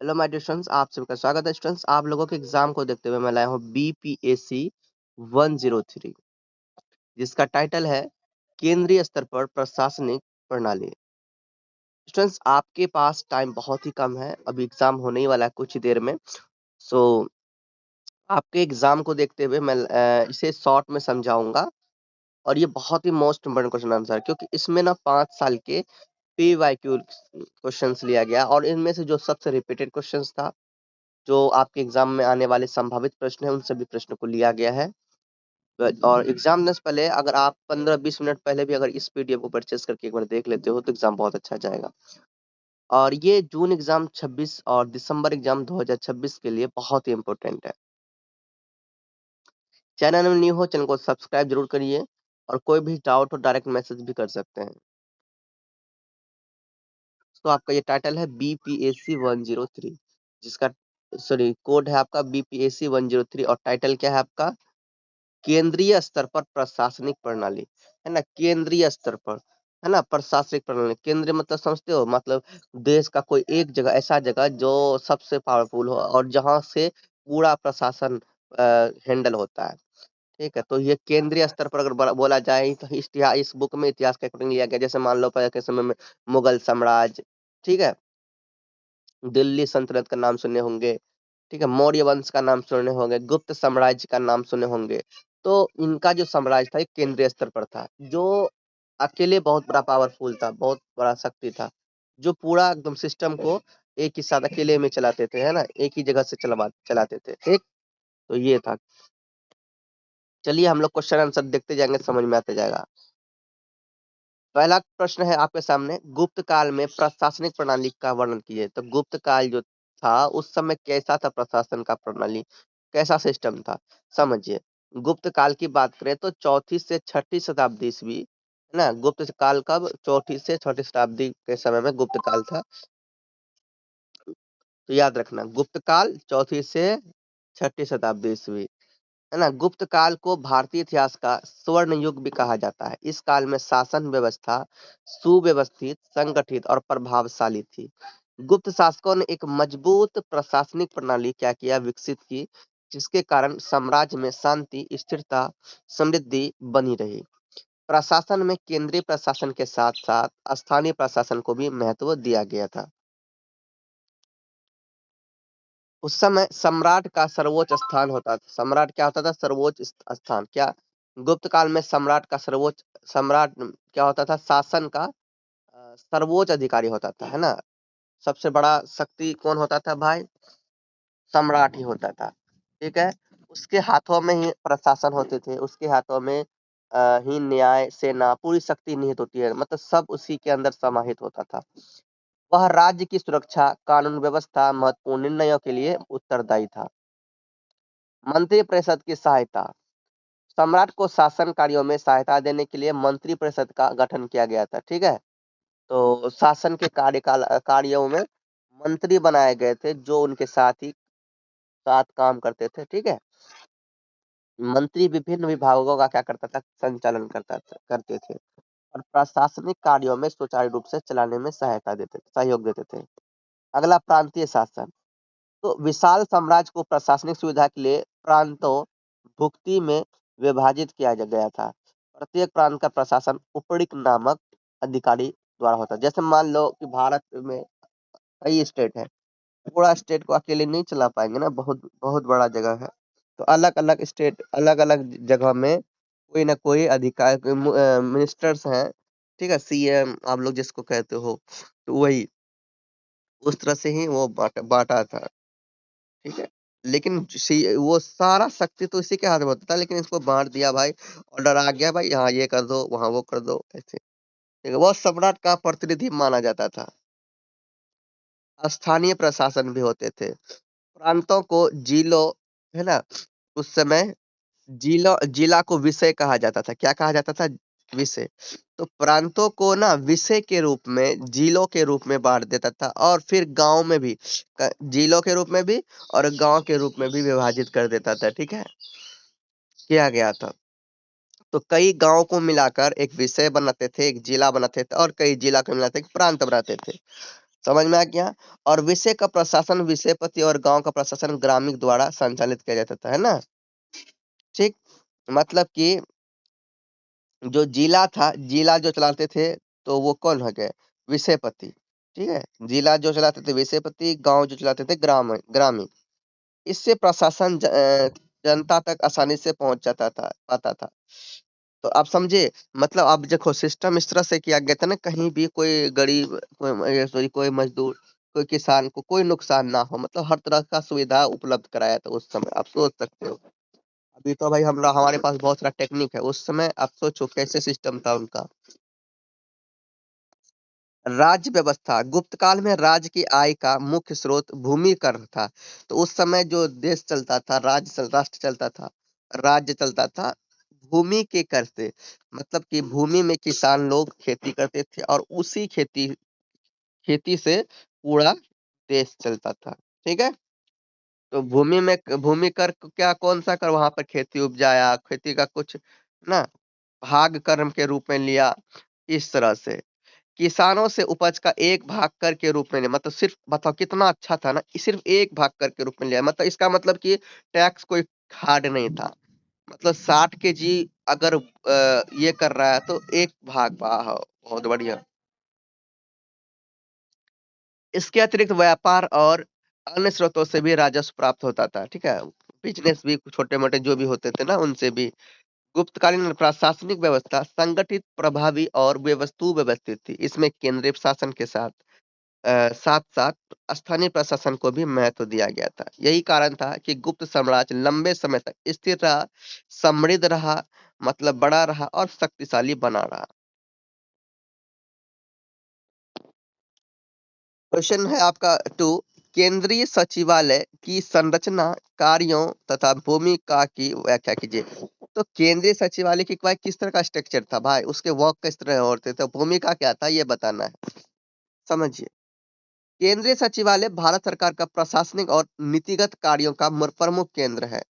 Hello my dear students, आप सभी का स्वागत है। स्टूडेंट्स, आप लोगों के एग्जाम को देखते हुए मैं लाया हूँ बीपीएससी 103, जिसका टाइटल है केंद्रीय स्तर पर प्रशासनिक प्रणाली। स्टूडेंट्स, आपके पास टाइम बहुत ही कम है, अभी एग्जाम होने ही वाला है कुछ ही देर में। सो आपके एग्जाम को देखते हुए मैं इसे शॉर्ट में समझाऊंगा। और ये बहुत ही मोस्ट इम्पोर्टेंट क्वेश्चन आंसर है, क्योंकि इसमें ना 5 साल के पीवाईक्यू क्वेश्चंस लिया गया और इनमें से जो सबसे रिपीटेड क्वेश्चंस था, जो आपके एग्जाम में आने वाले संभावित प्रश्न हैं, उन सभी प्रश्नों को लिया गया है। और एग्जाम देने से पहले अगर आप 15-20 मिनट पहले भी अगर इस पीडीएफ को परचेज करके एक बार देख लेते हो तो एग्जाम बहुत अच्छा जाएगा। और ये जून एग्जाम 26 और दिसंबर एग्जाम 2026 के लिए बहुत ही इंपॉर्टेंट है। चैनल में न्यू हो, चैनल को सब्सक्राइब जरूर करिए, और कोई भी डाउट हो डायरेक्ट मैसेज भी कर सकते हैं। तो आपका ये टाइटल है बीपीएससी 103, जिसका कोड है आपका बीपीएससी 103, और टाइटल क्या है आपका? केंद्रीय स्तर पर प्रशासनिक प्रणाली। है ना, केंद्रीय स्तर पर, है ना, प्रशासनिक प्रणाली। केंद्रीय मतलब समझते हो, मतलब देश का कोई एक जगह, ऐसा जगह जो सबसे पावरफुल हो और जहां से पूरा प्रशासन हैंडल होता है। ठीक है, तो ये केंद्रीय स्तर पर अगर बोला जाए तो इस बुक में इतिहास के अकॉर्डिंग लिया गया। जैसे मान लो पहले के समय में मुगल साम्राज्य, ठीक है, दिल्ली सल्तनत का नाम सुने होंगे, ठीक है, मौर्य वंश का नाम सुने होंगे, गुप्त साम्राज्य का नाम सुने होंगे। तो इनका जो साम्राज्य था एक केंद्रीय स्तर पर था, जो अकेले बहुत बड़ा पावरफुल था, बहुत बड़ा शक्ति था, जो पूरा एकदम सिस्टम को एक ही साथ अकेले में चलाते थे, है ना, एक ही जगह से चलाते थे। ठीक, तो ये था। चलिए हम लोग क्वेश्चन आंसर देखते जाएंगे, समझ में आते जाएगा। पहला प्रश्न है आपके सामने, गुप्त काल में प्रशासनिक प्रणाली का वर्णन कीजिए। तो गुप्त काल जो था उस समय कैसा था, प्रशासन का प्रणाली कैसा सिस्टम था, समझिए। गुप्त काल की बात करें तो 4th से 6th शताब्दी ईस्वी, है ना। गुप्त काल कब? 4th से 6th शताब्दी के समय में गुप्त काल था। तो याद रखना, गुप्त काल 4th से 6th शताब्दी ईस्वी, है ना। गुप्त काल को भारतीय इतिहास का स्वर्ण युग भी कहा जाता है। इस काल में शासन व्यवस्था सुव्यवस्थित, संगठित और प्रभावशाली थी। गुप्त शासकों ने एक मजबूत प्रशासनिक प्रणाली क्या किया, विकसित की, जिसके कारण साम्राज्य में शांति, स्थिरता, समृद्धि बनी रही। प्रशासन में केंद्रीय प्रशासन के साथ साथ स्थानीय प्रशासन को भी महत्व दिया गया था। उस समय सम्राट का सर्वोच्च स्थान होता था। सम्राट क्या होता था? सर्वोच्च स्थान। क्या? गुप्त काल में सम्राट का सर्वोच्च, सम्राट क्या होता था? शासन का सर्वोच्च अधिकारी होता था, है ना। सबसे बड़ा शक्ति कौन होता था भाई? सम्राट ही होता था। ठीक है, उसके हाथों में ही प्रशासन होते थे, उसके हाथों में ही न्याय, सेना, पूरी शक्ति निहित होती है, मतलब सब उसी के अंदर समाहित होता था। वह राज्य की सुरक्षा, कानून व्यवस्था, महत्वपूर्ण निर्णयों के लिए उत्तरदायी था। मंत्री परिषद की सहायता, सम्राट को शासन कार्यों में सहायता देने के लिए मंत्री परिषद का गठन किया गया था। ठीक है, तो शासन के कार्यों में मंत्री बनाए गए थे, जो उनके साथ काम करते थे। ठीक है, मंत्री विभिन्न विभागों का क्या करता था? संचालन करते थे, और प्रशासनिक कार्यों में सुचारू रूप से चलाने में सहयोग देते थे। अगला, प्रांतीय शासन। तो विशाल साम्राज्य को प्रशासनिक सुविधा के लिए प्रांतों, भुक्ति में विभाजित किया गया था। प्रत्येक प्रांत का प्रशासन उपरिक नामक अधिकारी द्वारा होता है। जैसे मान लो कि भारत में कई स्टेट है, पूरा स्टेट को अकेले नहीं चला पाएंगे ना, बहुत बहुत बड़ा जगह है। तो अलग अलग स्टेट, अलग अलग जगह में कोई ना कोई अधिकारी, मिनिस्टर्स हैं, ठीक है, सीएम आप लोग जिसको कहते हो, तो वही उस तरह से ही वो बांटा था। ठीक है, लेकिन वो सारा शक्ति तो इसी के हाथ में होता था, लेकिन इसको बांट दिया भाई, ऑर्डर आ गया भाई, यहाँ ये कर दो, वहां वो कर दो, ऐसे। ठीक है, वो सम्राट का प्रतिनिधि माना जाता था। स्थानीय प्रशासन भी होते थे। प्रांतों को जिलों, है ना, उस समय जिला को विषय कहा जाता था। क्या कहा जाता था? विषय। तो प्रांतों को ना विषय के रूप में, जिलों के रूप में बांट देता था, और फिर गांव में भी, जिलों के रूप में भी और गांव के रूप में भी विभाजित कर देता था। ठीक है, किया गया था। तो कई गांव को मिलाकर एक विषय बनाते थे, एक जिला बनाते थे, और कई जिला को मिलाते एक प्रांत बनाते थे। समझ में आ गया। और विषय का प्रशासन विषयपति और गांव का प्रशासन ग्रामीण द्वारा संचालित किया जाता था, है ना। ठीक। मतलब कि जो जिला था, जिला जो चलाते थे तो वो कौन हो गए, विषयपति। ठीक है, जिला जो चलाते थे विषयपति, गांव जो चलाते थे ग्रामीण ग्रामीण। इससे प्रशासन जनता तक आसानी से पहुंच जाता था, पाता था। तो आप समझे, मतलब आप देखो सिस्टम इस तरह से किया गया था ना, कहीं भी कोई गरीब, कोई सॉरी कोई मजदूर, कोई किसान को कोई नुकसान ना हो, मतलब हर तरह का सुविधा उपलब्ध कराया था उस समय, आप सोच सकते हो। अभी तो भाई हम लोग, हमारे पास बहुत सारा टेक्निक है, उस समय आप सोचो कैसे सिस्टम था उनका। राज्य व्यवस्था, गुप्त काल में राज्य की आय का मुख्य स्रोत भूमि कर था। तो उस समय जो देश चलता था, राष्ट्र चलता था, राज्य चलता था भूमि के कर से। मतलब कि भूमि में किसान लोग खेती करते थे और उसी खेती खेती से पूरा देश चलता था। ठीक है। तो भूमि कर क्या, कौन सा कर, वहां पर खेती उपजाया, खेती का कुछ ना भाग कर्म के रूप में लिया। इस तरह से किसानों से उपज का एक भाग कर के रूप में लिया, मतलब सिर्फ बताओ कितना अच्छा था ना, सिर्फ एक भाग कर के रूप में लिया, मतलब इसका मतलब कि टैक्स कोई हार्ड नहीं था। मतलब 60 kg अगर ये कर रहा है तो एक भाग, वाह बहुत बढ़िया। इसके अतिरिक्त व्यापार और अन्य स्रोतों से भी राजस्व प्राप्त होता था। ठीक है, बिजनेस भी छोटे मोटे जो भी होते थे ना, उनसे भी। गुप्तकालीन प्रशासनिक व्यवस्था संगठित, प्रभावी और व्यवस्थित थी। इसमें केंद्रीय प्रशासन के साथ साथ साथ स्थानीय प्रशासन को भी महत्व दिया गया था। यही कारण था कि गुप्त साम्राज्य लंबे समय तक स्थिर रहा, समृद्ध रहा, मतलब बड़ा रहा और शक्तिशाली बना रहा। क्वेश्चन है आपका 2। केंद्रीय सचिवालय की संरचना, कार्यों तथा भूमिका की व्याख्या कीजिए। तो केंद्रीय सचिवालय की भाई किस तरह का स्ट्रक्चर था भाई, उसके वर्क किस तरह होते थे, भूमिका क्या था, ये बताना है। समझिए, केंद्रीय सचिवालय भारत सरकार का प्रशासनिक और नीतिगत कार्यों का प्रमुख केंद्र है।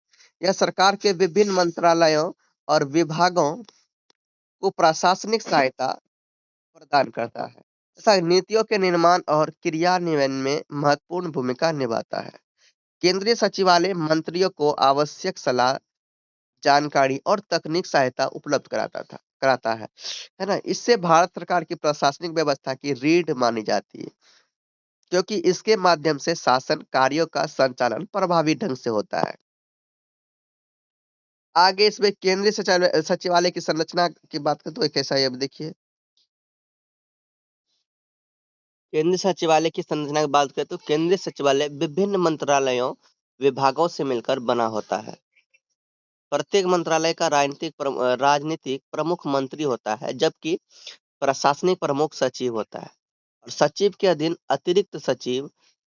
यह सरकार के विभिन्न मंत्रालयों और विभागों को प्रशासनिक सहायता प्रदान करता है तथा नीतियों के निर्माण और क्रियान्वयन में महत्वपूर्ण भूमिका निभाता है। केंद्रीय सचिवालय मंत्रियों को आवश्यक सलाह, जानकारी और तकनीक सहायता उपलब्ध कराता है ना। इससे भारत सरकार की प्रशासनिक व्यवस्था की रीढ़ मानी जाती है, क्योंकि इसके माध्यम से शासन कार्यों का संचालन प्रभावी ढंग से होता है। आगे इसमें केंद्रीय सचिवालय की संरचना की बात करें तो ये कैसा है, अब देखिए। केंद्रीय सचिवालय की संरचना की बात करें तो केंद्रीय सचिवालय विभिन्न मंत्रालयों, विभागों से मिलकर बना होता है। प्रत्येक मंत्रालय का राजनीतिक प्रमुख मंत्री होता है, जबकि प्रशासनिक प्रमुख सचिव होता है। और सचिव के अधीन अतिरिक्त सचिव,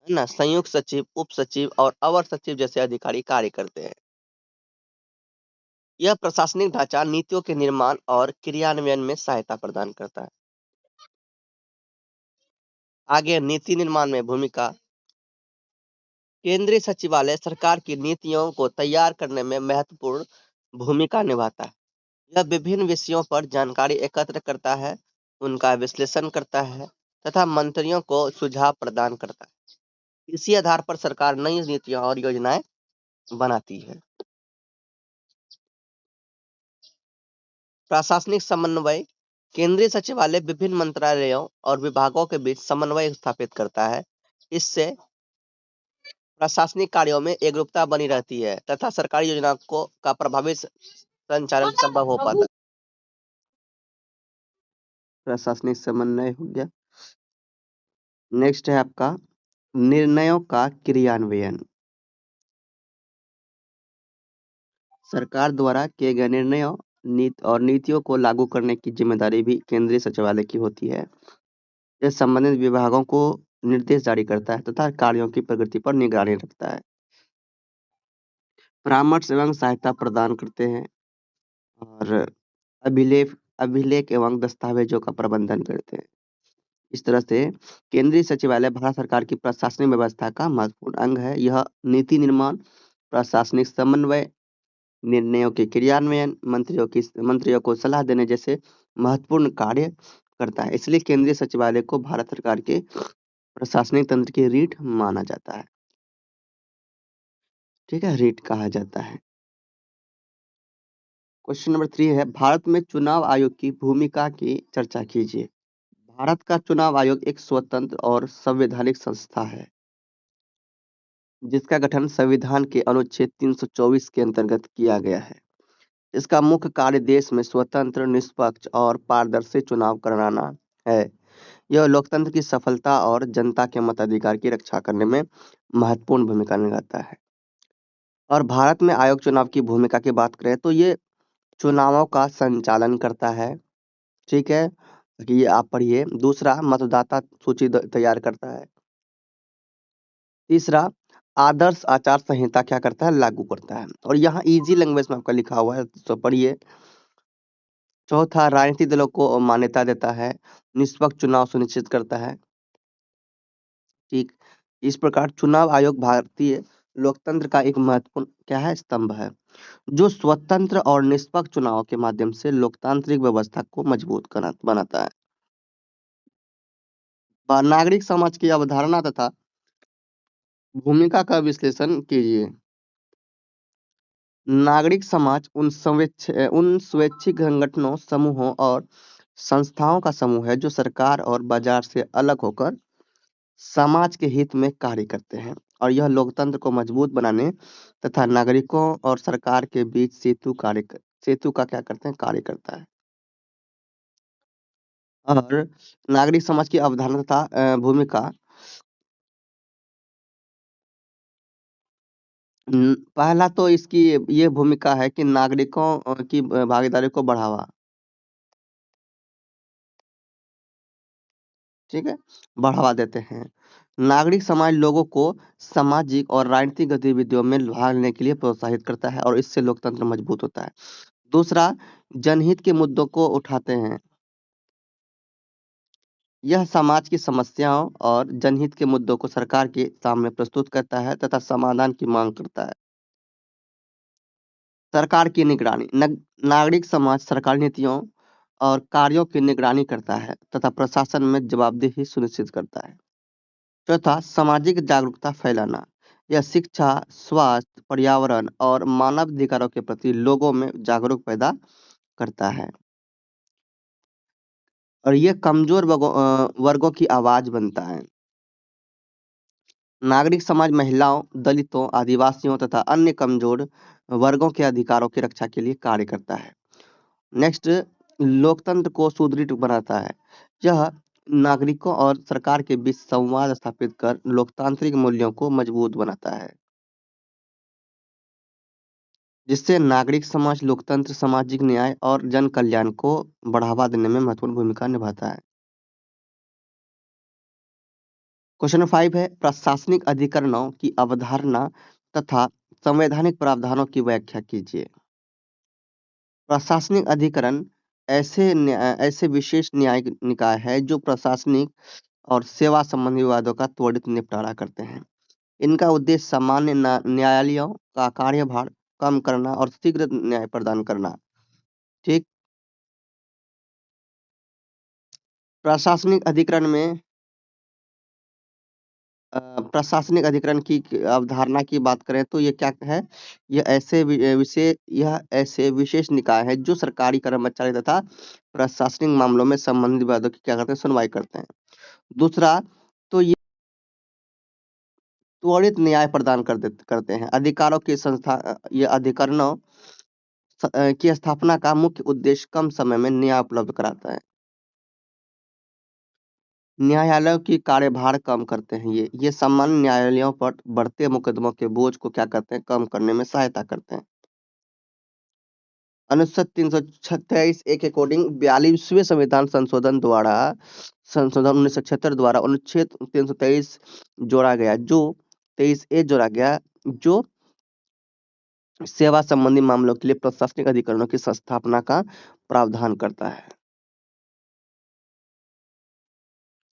है ना, संयुक्त सचिव, उप सचिव और अवर सचिव जैसे अधिकारी कार्य करते हैं। यह प्रशासनिक ढांचा नीतियों के निर्माण और क्रियान्वयन में सहायता प्रदान करता है। आगे नीति निर्माण में भूमिका। केंद्रीय सचिवालय सरकार की नीतियों को तैयार करने में महत्वपूर्ण भूमिका निभाता है। यह विभिन्न विषयों पर जानकारी एकत्र करता है, उनका विश्लेषण करता है तथा मंत्रियों को सुझाव प्रदान करता है। इसी आधार पर सरकार नई नीतियां और योजनाएं बनाती है। प्रशासनिक समन्वय। केंद्रीय सचिवालय विभिन्न मंत्रालयों और विभागों के बीच समन्वय स्थापित करता है। इससे प्रशासनिक कार्यों में एकरूपता बनी रहती है तथा सरकारी योजनाओं को का प्रभावी संचालन संभव हो पाता है। प्रशासनिक समन्वय हो गया। नेक्स्ट है आपका निर्णयों का क्रियान्वयन। सरकार द्वारा किए गए निर्णयों और नीतियों को लागू करने की जिम्मेदारी भी केंद्रीय सचिवालय की होती है। यह संबंधित विभागों को निर्देश जारी करता है तथा कार्यों की प्रगति पर निगरानी रखता है। परामर्श एवं सहायता प्रदान करते हैं और अभिलेख अभिलेख एवं दस्तावेजों का प्रबंधन करते हैं। इस तरह से केंद्रीय सचिवालय भारत सरकार की प्रशासनिक व्यवस्था का महत्वपूर्ण अंग है। यह नीति निर्माण, प्रशासनिक समन्वय, निर्णयों के क्रियान्वयन, मंत्रियों को सलाह देने जैसे महत्वपूर्ण कार्य करता है। इसलिए केंद्रीय सचिवालय को भारत सरकार के प्रशासनिक तंत्र की रीढ़ माना जाता है। ठीक है, रीढ़ कहा जाता है। क्वेश्चन नंबर 3 है, भारत में चुनाव आयोग की भूमिका की चर्चा कीजिए। भारत का चुनाव आयोग एक स्वतंत्र और संवैधानिक संस्था है, जिसका गठन संविधान के अनुच्छेद 324 के अंतर्गत किया गया है। इसका मुख्य कार्य देश में स्वतंत्र, निष्पक्ष और पारदर्शी चुनाव कराना है। यह लोकतंत्र की सफलता और जनता के मताधिकार की रक्षा करने में महत्वपूर्ण भूमिका निभाता है। और भारत में आयोग चुनाव की भूमिका की बात करें तो ये चुनावों का संचालन करता है। ठीक है, कि ये आप पढ़िए। दूसरा, मतदाता सूची तैयार करता है। तीसरा, आदर्श आचार संहिता क्या करता है, लागू करता है। और यहाँ इजी लैंग्वेज में आपका लिखा हुआ है, तो पढ़िए। चौथा, राजनीतिक दलों को मान्यता देता है, निष्पक्ष चुनाव सुनिश्चित करता है। ठीक, इस प्रकार चुनाव आयोग भारतीय लोकतंत्र का एक महत्वपूर्ण क्या है, स्तंभ है, जो स्वतंत्र और निष्पक्ष चुनाव के माध्यम से लोकतांत्रिक व्यवस्था को मजबूत बनाता है। नागरिक समाज की अवधारणा तथा भूमिका का विश्लेषण कीजिए। नागरिक समाज उन स्वैच्छिक संगठनों, समूहों और संस्थाओं का समूह है जो सरकार और बाजार से अलग होकर समाज के हित में कार्य करते हैं, और यह लोकतंत्र को मजबूत बनाने तथा नागरिकों और सरकार के बीच सेतु का क्या करते हैं, कार्य करता है। और नागरिक समाज की अवधारणा तथा भूमिका, पहला तो इसकी ये भूमिका है कि नागरिकों की भागीदारी को बढ़ावा, ठीक है, बढ़ावा देते हैं। नागरिक समाज लोगों को सामाजिक और राजनीतिक गतिविधियों में भाग लेने के लिए प्रोत्साहित करता है, और इससे लोकतंत्र मजबूत होता है। दूसरा, जनहित के मुद्दों को उठाते हैं। यह समाज की समस्याओं और जनहित के मुद्दों को सरकार के सामने प्रस्तुत करता है तथा समाधान की मांग करता है। सरकार की निगरानी, नागरिक समाज सरकारी नीतियों और कार्यों की निगरानी करता है तथा प्रशासन में जवाबदेही सुनिश्चित करता है। चौथा, सामाजिक जागरूकता फैलाना। यह शिक्षा, स्वास्थ्य, पर्यावरण और मानव अधिकारों के प्रति लोगों में जागरूक पैदा करता है, और ये कमजोर वर्गों की आवाज बनता है। नागरिक समाज महिलाओं, दलितों, आदिवासियों तथा अन्य कमजोर वर्गों के अधिकारों की रक्षा के लिए कार्य करता है। नेक्स्ट, लोकतंत्र को सुदृढ़ बनाता है। यह नागरिकों और सरकार के बीच संवाद स्थापित कर लोकतांत्रिक मूल्यों को मजबूत बनाता है, जिससे नागरिक समाज लोकतंत्र, सामाजिक न्याय और जन कल्याण को बढ़ावा देने में महत्वपूर्ण भूमिका निभाता है। क्वेश्चन नंबर 5 है, प्रशासनिक अधिकरणों की अवधारणा तथा संवैधानिक प्रावधानों की व्याख्या कीजिए। प्रशासनिक अधिकरण ऐसे विशेष न्यायिक निकाय है जो प्रशासनिक और सेवा संबंधी विवादों का त्वरित निपटारा करते हैं। इनका उद्देश्य सामान्य न्यायालयों का कार्यभार कम करना और शीघ्र न्याय प्रदान करना। ठीक, प्रशासनिक अधिकरण में प्रशासनिक अधिकरण की अवधारणा की बात करें तो ये क्या है, यह ऐसे विशेष निकाय है जो सरकारी कर्मचारी तथा प्रशासनिक मामलों में संबंधित विवादों की क्या करते हैं, सुनवाई करते हैं। दूसरा, तो ये त्वरित न्याय प्रदान करते हैं। अधिकारों की ये अधिकरणों की स्थापना का मुख्य उद्देश्य कम समय में न्याय उपलब्ध कराता है। न्यायालयों की कार्यभार कम करते हैं। ये सामान्य न्यायालयों पर बढ़ते मुकदमों के बोझ को क्या करते हैं, कम करने में सहायता करते हैं। अनुच्छेद 323 ए के अकॉर्डिंग 42वें संशोधन 1976 द्वारा अनुच्छेद 323 जोड़ा गया, जो 23 ए जोड़ा गया, जो सेवा संबंधी मामलों के लिए प्रशासनिक अधिकरणों की स्थापना का प्रावधान करता है।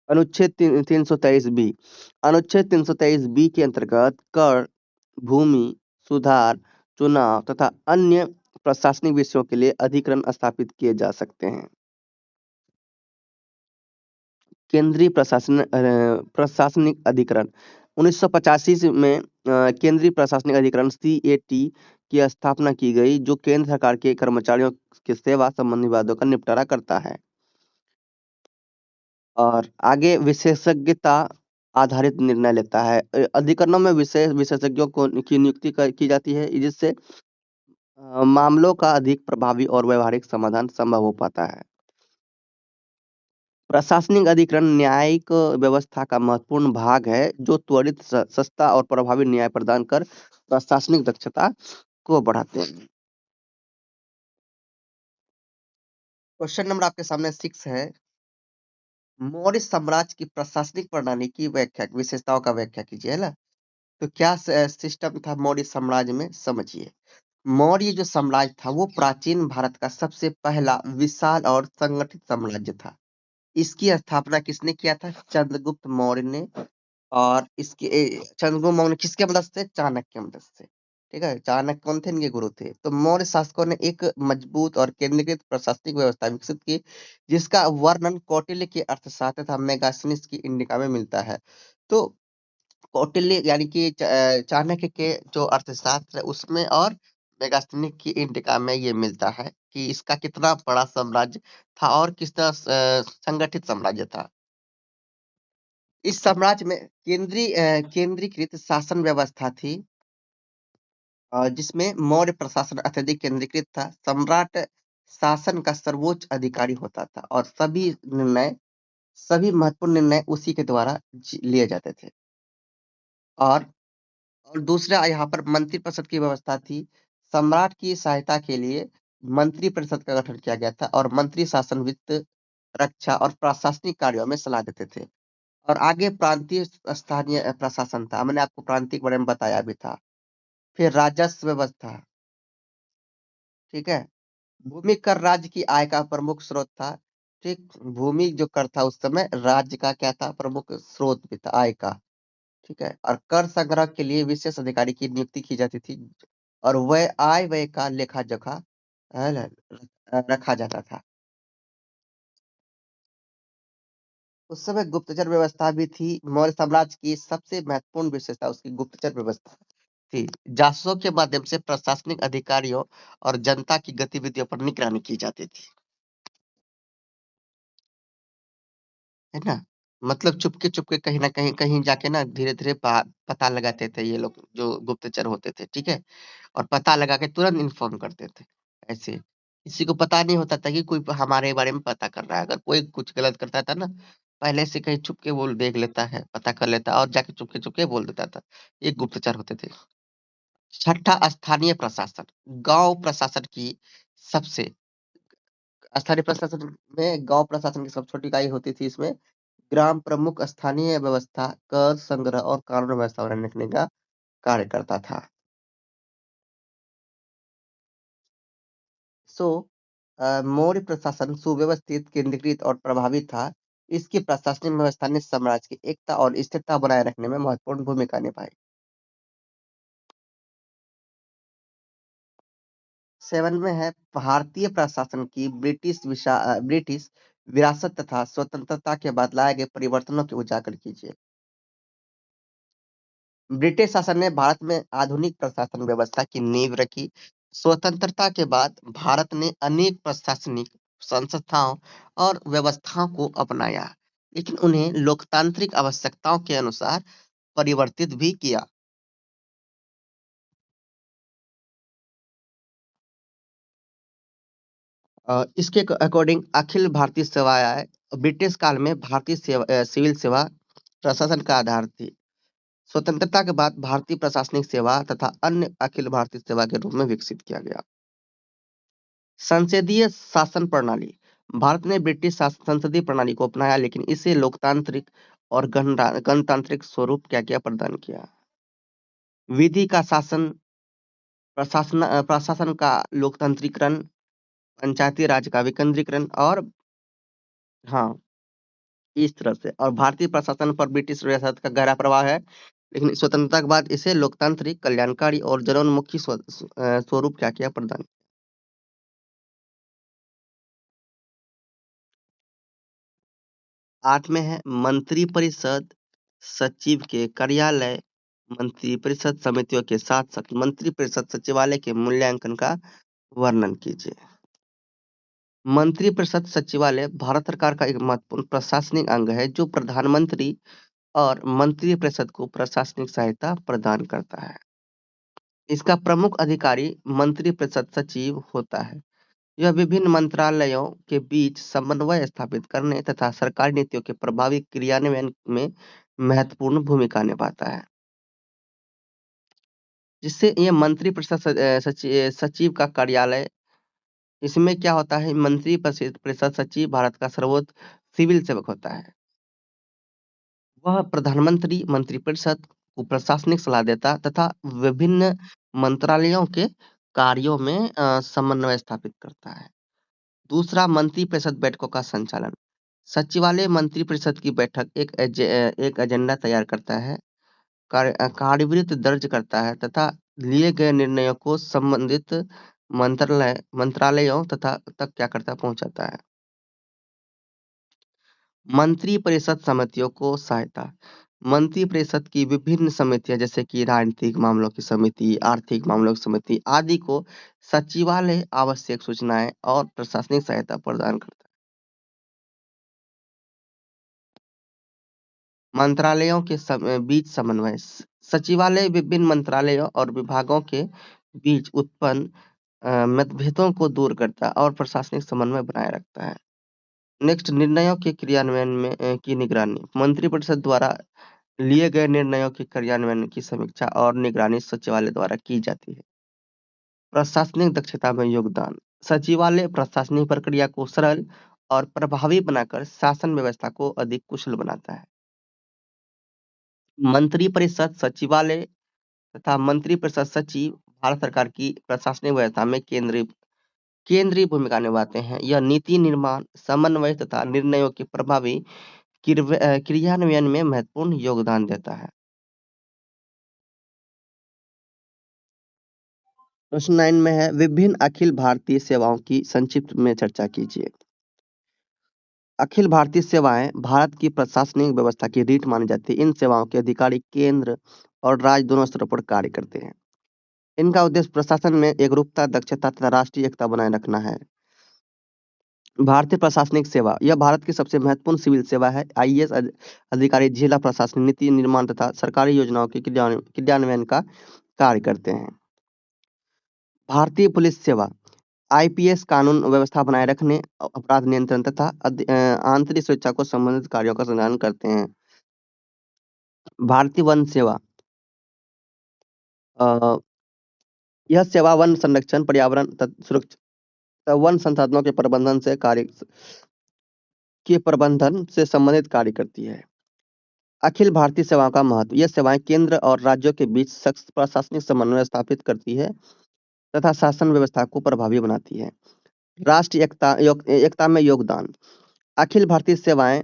अनुच्छेद 323 बी, अनुच्छेद 323 बी के अंतर्गत कर, भूमि सुधार, चुनाव तथा अन्य प्रशासनिक विषयों के लिए अधिकरण स्थापित किए जा सकते हैं। केंद्रीय प्रशासनिक अधिकरण 1985 में केंद्रीय प्रशासनिक अधिकरण सीएटी की स्थापना की गई, जो केंद्र सरकार के कर्मचारियों की सेवा संबंधी वादों का निपटारा करता है। और आगे विशेषज्ञता आधारित निर्णय लेता है। अधिकरणों में विशेषज्ञों को की नियुक्ति की जाती है, जिससे मामलों का अधिक प्रभावी और व्यवहारिक समाधान संभव हो पाता है। प्रशासनिक अधिकरण न्यायिक व्यवस्था का महत्वपूर्ण भाग है, जो त्वरित, सस्ता और प्रभावी न्याय प्रदान कर प्रशासनिक दक्षता को बढ़ाते हैं। क्वेश्चन नंबर आपके सामने 6 है। मौर्य साम्राज्य की प्रशासनिक प्रणाली की व्याख्या, विशेषताओं का व्याख्या कीजिए, है ना। तो क्या सिस्टम था मौर्य साम्राज्य में, समझिए। मौर्य जो साम्राज्य था वो प्राचीन भारत का सबसे पहला विशाल और संगठित साम्राज्य था। इसकी स्थापना किसने किया था? चंद्रगुप्त मौर्य ने। और इसके चंद्रगुप्त मौर्य ने किसके मदद से? चाणक्य की मदद से। ठीक है, चाणक्य कौन थे? इनके गुरु थे। तो मौर्य शासकों ने एक मजबूत और केंद्रीकृत प्रशासनिक व्यवस्था विकसित की, जिसका वर्णन कौटिल्य की अर्थशास्त्र तथा मेगास्थनीज की इंडिका में मिलता है। तो कौटिल्य यानी कि चाणक्य के जो अर्थशास्त्र है उसमें, और मेगास्थनीज की इंडिका में ये मिलता है कि इसका कितना बड़ा साम्राज्य था और किस तरह संगठित साम्राज्य था। इस साम्राज्य में केंद्रीकृत शासन व्यवस्था थी, जिसमें मौर्य प्रशासन अत्यधिक केंद्रीकृत था। सम्राट शासन का सर्वोच्च अधिकारी होता था और सभी महत्वपूर्ण निर्णय उसी के द्वारा लिए जाते थे। और दूसरा यहाँ पर मंत्रिपरिषद की व्यवस्था थी। सम्राट की सहायता के लिए मंत्रिपरिषद का गठन किया गया था और मंत्री शासन, वित्त, रक्षा और प्रशासनिक कार्यों में सलाह देते थे। और आगे प्रांतीय स्थानीय प्रशासन था, मैंने आपको प्रांतीय के बारे में बताया भी था। फिर राजस्व व्यवस्था, ठीक है। भूमि कर राज्य की आय का प्रमुख स्रोत था। ठीक, भूमि जो कर था उस समय राज्य का क्या था? प्रमुख स्रोत भी था आय का। ठीक है, और कर संग्रह के लिए विशेष अधिकारी की नियुक्ति की जाती थी, और वह आय व्यय का लेखा जोखा है ना, रखा जाता था। उस समय गुप्तचर व्यवस्था भी थी। मौर्य साम्राज्य की सबसे महत्वपूर्ण विशेषता उसकी गुप्तचर व्यवस्था थी। जासूसों के माध्यम से प्रशासनिक अधिकारियों और जनता की गतिविधियों पर निगरानी की जाती थी, है ना। मतलब चुपके चुपके कहीं ना कहीं कहीं जाके ना धीरे धीरे पता लगाते थे ये लोग जो गुप्तचर होते थे, ठीक है। और पता लगा के तुरंत इन्फॉर्म करते थे। ऐसे किसी को पता नहीं होता था कि कोई हमारे बारे में पता कर रहा है। अगर कोई कुछ गलत करता था ना, पहले से कहीं छुप के बोल देख लेता है, पता कर लेता और जाके चुपके चुपके बोल देता था। ये गुप्तचर होते थे। छठा, स्थानीय प्रशासन। गांव प्रशासन की सबसे स्थानीय प्रशासन में गांव प्रशासन की सबसे छोटी इकाई होती थी। इसमें ग्राम प्रमुख स्थानीय व्यवस्था, कर संग्रह और कानून व्यवस्था बनाए रखने का कार्य करता था। सो मौर्य प्रशासन सुव्यवस्थित, केंद्रीकृत और प्रभावी था। इसकी प्रशासनिक व्यवस्था ने साम्राज्य की एकता और स्थिरता बनाए रखने में महत्वपूर्ण भूमिका निभाई। 7 में है भारतीय प्रशासन की ब्रिटिश विरासत तथा स्वतंत्रता के बाद लाए गए परिवर्तनों की उजागर कीजिए। ब्रिटिश शासन ने भारत में आधुनिक प्रशासन व्यवस्था की नींव रखी। स्वतंत्रता के बाद भारत ने अनेक प्रशासनिक संस्थाओं और व्यवस्थाओं को अपनाया, लेकिन उन्हें लोकतांत्रिक आवश्यकताओं के अनुसार परिवर्तित भी किया। इसके अकॉर्डिंग अखिल भारतीय सेवाएं ब्रिटिश काल में भारतीय सिविल सेवा प्रशासन का आधार थी। स्वतंत्रता के बाद भारतीय प्रशासनिक सेवा तथा अन्य अखिल भारतीय सेवा के रूप में विकसित किया गया। संसदीय शासन प्रणाली। भारत ने ब्रिटिश संसदीय प्रणाली को अपनाया, लेकिन इसे लोकतांत्रिक और गणतांत्रिक स्वरूप क्या क्या प्रदान किया। विधि का शासन, प्रशासन का लोकतांत्रिकरण, पंचायती राज का विकेंद्रीकरण, और हाँ, इस तरह से। और भारतीय प्रशासन पर ब्रिटिश रियासत का गहरा प्रभाव है, लेकिन स्वतंत्रता के बाद इसे लोकतांत्रिक, कल्याणकारी और जनोन्मुखी स्वरूप क्या किया प्रदान। 8 में है मंत्रिपरिषद सचिव के कार्यालय, मंत्रिपरिषद समितियों के साथ-साथ मंत्रिपरिषद सचिवालय के मूल्यांकन का वर्णन कीजिए। मंत्रिपरिषद सचिवालय भारत सरकार का एक महत्वपूर्ण प्रशासनिक अंग है जो प्रधानमंत्री और मंत्रिपरिषद को प्रशासनिक सहायता प्रदान करता है। इसका प्रमुख अधिकारी मंत्रिपरिषद सचिव होता है। यह विभिन्न मंत्रालयों के बीच समन्वय स्थापित करने तथा सरकारी नीतियों के प्रभावी क्रियान्वयन में महत्वपूर्ण भूमिका निभाता है। जिससे ये मंत्रिपरिषद सचिव का कार्यालय, इसमें क्या होता है, मंत्रिपरिषद सचिव भारत का सर्वोच्च सिविल सेवक होता है। वह प्रधानमंत्री, मंत्रिपरिषद को प्रशासनिक सलाह देता तथा विभिन्न मंत्रालयों के कार्यों में समन्वय स्थापित करता है। दूसरा, मंत्रिपरिषद बैठकों का संचालन। सचिवालय मंत्रिपरिषद की बैठक एक एजेंडा तैयार करता है, कार्यवृत्त दर्ज करता है तथा लिए गए निर्णयों को संबंधित मंत्रालयों तथा तक क्या करता है, पहुंचाता है। मंत्रिपरिषद समितियों को सहायता। मंत्रिपरिषद की विभिन्न समितियां जैसे कि राजनीतिक मामलों की समिति, आर्थिक मामलों की समिति आदि को सचिवालय आवश्यक सूचनाएं और प्रशासनिक सहायता प्रदान करता है। मंत्रालयों के बीच समन्वय। सचिवालय विभिन्न मंत्रालयों और विभागों के बीच उत्पन्न मतभेदों को दूर करता है और प्रशासनिक समन्वय बनाए रखता है। नेक्स्ट, निर्णयों के क्रियान्वयन में की निगरानी। मंत्रिपरिषद द्वारा लिए गए निर्णयों के क्रियान्वयन की समीक्षा और निगरानी सचिवालय द्वारा की जाती है। प्रशासनिक दक्षता में योगदान। सचिवालय प्रशासनिक प्रक्रिया को सरल और प्रभावी बनाकर शासन व्यवस्था को अधिक कुशल बनाता है। मंत्रिपरिषद सचिवालय तथा मंत्रिपरिषद सचिव भारत सरकार की प्रशासनिक व्यवस्था में केंद्रीय केंद्रीय भूमिका निभाते हैं। यह नीति निर्माण, समन्वय तथा निर्णयों के प्रभावी क्रियान्वयन में महत्वपूर्ण योगदान देता है। प्रश्न 9 में है विभिन्न अखिल भारतीय सेवाओं की संक्षिप्त में चर्चा कीजिए। अखिल भारतीय सेवाएं भारत की प्रशासनिक व्यवस्था की रीढ़ मानी जाती है। इन सेवाओं के अधिकारी केंद्र और राज्य दोनों स्तरों पर कार्य करते हैं। इनका उद्देश्य प्रशासन में एकरूपता, दक्षता तथा राष्ट्रीय एकता बनाए रखना है। भारतीय प्रशासनिक सेवा यह भारत की सबसे महत्वपूर्ण सिविल सेवा है। आईएएस अधिकारी जिला प्रशासन, नीति निर्माण तथा सरकारी योजनाओं के क्रियान्वयन का कार्य करते हैं। भारतीय पुलिस सेवा आईपीएस कानून व्यवस्था बनाए रखने, अपराध नियंत्रण तथा आंतरिक सुरक्षा को संबंधित कार्यों का संचालन करते हैं। भारतीय वन सेवा यह सेवा वन संरक्षण, पर्यावरण सुरक्षा, वन संसाधनों के प्रबंधन से संबंधित कार्य करती है। अखिल भारतीय सेवाओं का महत्व। यह सेवाएं केंद्र और राज्यों के बीच प्रशासनिक समन्वय स्थापित करती है तथा शासन व्यवस्था को प्रभावी बनाती है। राष्ट्रीय एकता में योगदान। अखिल भारतीय सेवाओं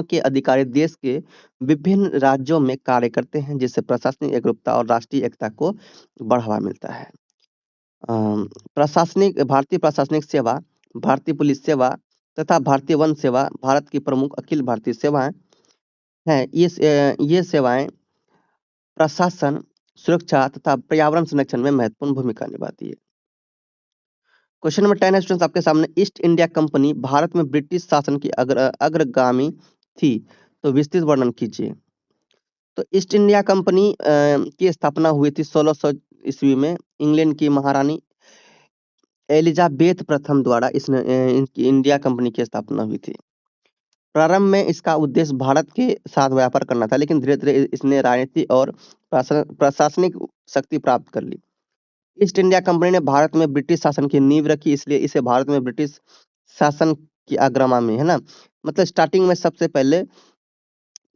के अधिकारी देश के विभिन्न राज्यों में कार्य करते हैं जिससे प्रशासनिक एकरूपता और राष्ट्रीय एकता को बढ़ावा मिलता है। भारतीय प्रशासनिक सेवा, भारतीय पुलिस सेवा तथा भारतीय वन सेवा भारत की प्रमुख अखिल भारतीय सेवाएं हैं। ये सेवाएं प्रशासन, सुरक्षा तथा पर्यावरण संरक्षण में महत्वपूर्ण भूमिका निभाती है। क्वेश्चन नंबर 10 है स्टूडेंट्स आपके सामने। ईस्ट इंडिया कंपनी भारत में ब्रिटिश शासन की अग्रगामी थी, तो विस्तृत वर्णन कीजिए। तो ईस्ट इंडिया कंपनी की स्थापना हुई थी 1600 ईस्वी में इंग्लैंड की महारानी एलिजाबेथ प्रथम द्वारा इंडिया कंपनी की स्थापना हुई थी। प्रारंभ में इसका उद्देश्य भारत के साथ व्यापार करना था, लेकिन धीरे धीरे इसने राजनीति और प्रशासनिक शक्ति प्राप्त कर ली। ईस्ट इंडिया कंपनी ने भारत में ब्रिटिश शासन की नींव रखी, इसलिए इसे भारत में ब्रिटिश शासन की अग्रगामी है ना। मतलब स्टार्टिंग में सबसे पहले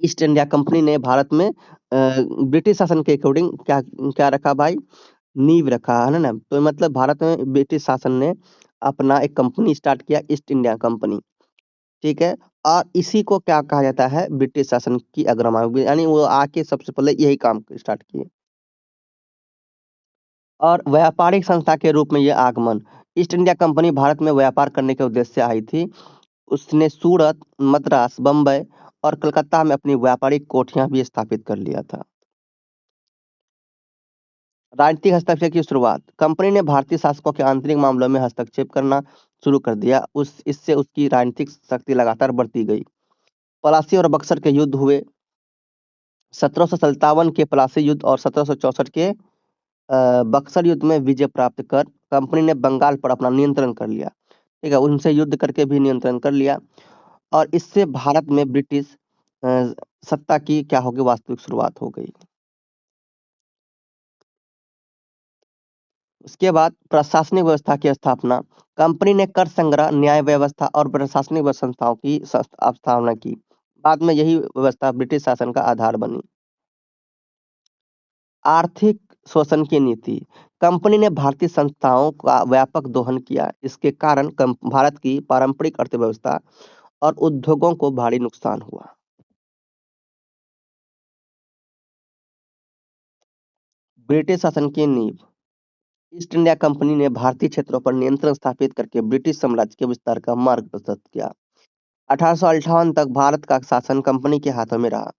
ईस्ट इंडिया कंपनी ने भारत में ब्रिटिश शासन के अकॉर्डिंग क्या क्या रखा भाई, नींव रखा है ना। तो मतलब भारत में ब्रिटिश शासन ने अपना एक कंपनी स्टार्ट किया, ईस्ट इंडिया कंपनी, ठीक है। और इसी को क्या कहा जाता है, ब्रिटिश शासन की अग्रगामी, यानी वो आके सबसे पहले यही काम स्टार्ट किए। और व्यापारिक संस्था के रूप में यह आगमन। ईस्ट इंडिया कंपनी भारत में व्यापार करने के उद्देश्य से आई थी। उसने सूरत, मद्रास, बम्बई और कलकत्ता में अपनी व्यापारिक कोठियां भी स्थापित कर लिया था। राजनीतिक हस्तक्षेप की शुरुआत। कंपनी ने भारतीय शासकों के आंतरिक मामलों में हस्तक्षेप करना शुरू कर दिया। इससे उसकी राजनीतिक शक्ति लगातार बढ़ती गई। पलासी और बक्सर के युद्ध हुए। 1757 के पलासी युद्ध और 1764 के बक्सर युद्ध में विजय प्राप्त कर कंपनी ने बंगाल पर अपना नियंत्रण कर लिया। ठीक है, उनसे युद्ध करके भी नियंत्रण कर लिया और इससे भारत में ब्रिटिश अ, सत्ता की क्या होगी, वास्तविक शुरुआत हो गई। उसके बाद प्रशासनिक व्यवस्था की स्थापना। कंपनी ने कर संग्रह, न्याय व्यवस्था और प्रशासनिक संस्थाओं की स्थापना की। बाद में यही व्यवस्था ब्रिटिश शासन का आधार बनी। आर्थिक शोषण की नीति। कंपनी ने भारतीय संस्थाओं का व्यापक दोहन किया। इसके कारण भारत की पारंपरिक अर्थव्यवस्था और उद्योगों को भारी नुकसान हुआ। ब्रिटिश शासन की नींव। ईस्ट इंडिया कंपनी ने भारतीय क्षेत्रों पर नियंत्रण स्थापित करके ब्रिटिश साम्राज्य के विस्तार का मार्ग प्रशस्त किया। 1858 तक भारत का शासन कंपनी के हाथों में रहा।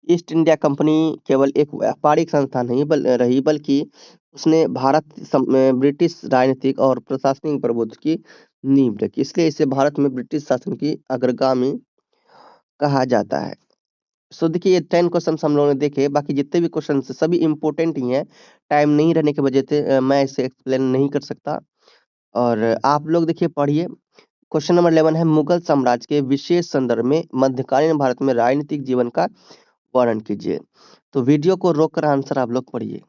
ईस्ट इंडिया कंपनी केवल एक व्यापारिक संस्था नहीं रही, बल्कि उसने ब्रिटिश राजनीतिक और प्रशासनिक प्रभुत्व की नींव रखी। इसलिए इसे भारत में ब्रिटिश शासन की अग्रगामी कहा जाता है। सो देखिए, ये 10 क्वेश्चन हम लोगों ने देखे। बाकी जितने भी क्वेश्चन सभी इंपॉर्टेंट ही हैं। टाइम नहीं रहने की वजह से मैं इसे एक्सप्लेन नहीं कर सकता। और आप लोग देखिए, पढ़िए। क्वेश्चन नंबर 11 है, मुगल साम्राज्य के विशेष संदर्भ में मध्यकालीन भारत में राजनीतिक जीवन का वर्णन कीजिए। तो वीडियो को रोक कर आंसर आप लोग पढ़िए,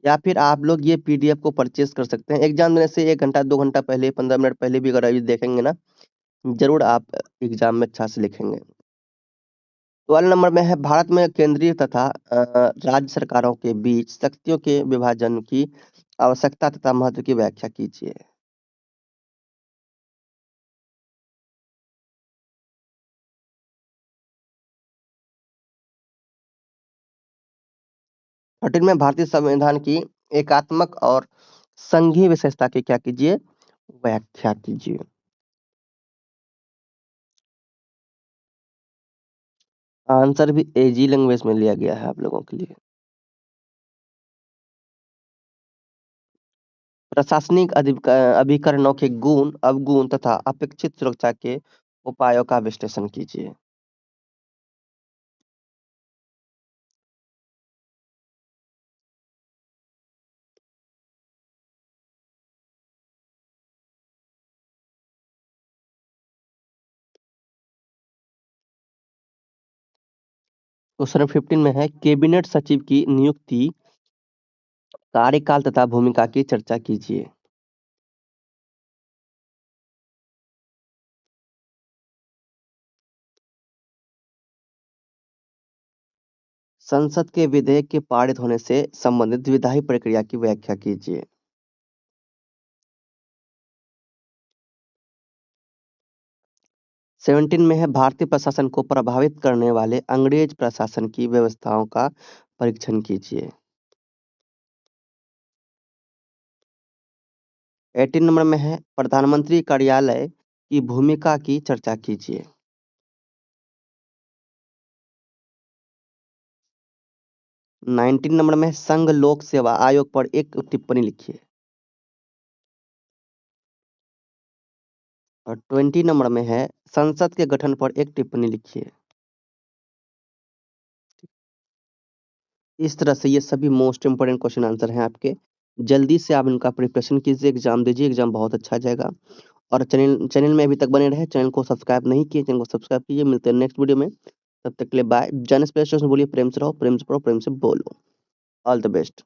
या फिर आप लोग ये पीडीएफ को परचेज कर सकते हैं। एग्जाम देने से 1 घंटा 2 घंटा पहले, 15 मिनट पहले भी अगर अभी देखेंगे ना, जरूर आप एग्जाम में अच्छा से लिखेंगे। 12 नंबर में है, भारत में केंद्रीय तथा राज्य सरकारों के बीच शक्तियों के विभाजन की आवश्यकता तथा महत्व की व्याख्या कीजिए।13 में भारतीय संविधान की एकात्मक और संघीय विशेषता की क्या कीजिए, व्याख्या कीजिए। आंसर भी एजी लैंग्वेज में लिया गया है आप लोगों के लिए। प्रशासनिक अभिकरणों के गुण, अवगुण तथा अपेक्षित सुरक्षा के उपायों का विश्लेषण कीजिए। क्वेश्चन 15 में है, कैबिनेट सचिव की नियुक्ति, कार्यकाल तथा भूमिका की चर्चा कीजिए। संसद के विधेयक के पारित होने से संबंधित विधायी प्रक्रिया की व्याख्या कीजिए। सेवनटीन में है, भारतीय प्रशासन को प्रभावित करने वाले अंग्रेज प्रशासन की व्यवस्थाओं का परीक्षण कीजिए। 18 नंबर में है, प्रधानमंत्री कार्यालय की भूमिका की चर्चा कीजिए। 19 नंबर में, संघ लोक सेवा आयोग पर एक टिप्पणी लिखिए। और 20 नंबर में है, संसद के गठन पर एक टिप्पणी लिखिए। इस तरह से ये सभी मोस्ट इंपोर्टेंट क्वेश्चन आंसर हैं आपके। जल्दी से आप इनका प्रिपरेशन कीजिए, एग्जाम दीजिए, एग्जाम बहुत अच्छा जाएगा। और चैनल चैनल में अभी तक बने रहे, चैनल को सब्सक्राइब नहीं किए, चैनल को सब्सक्राइब कीजिए। मिलते हैं नेक्स्ट वीडियो में, तब तक के लिए बाय। जन स्पेस बोलिए, प्रेम से रहो, प्रेम से पढ़ो, प्रेम से बोलो। All the best.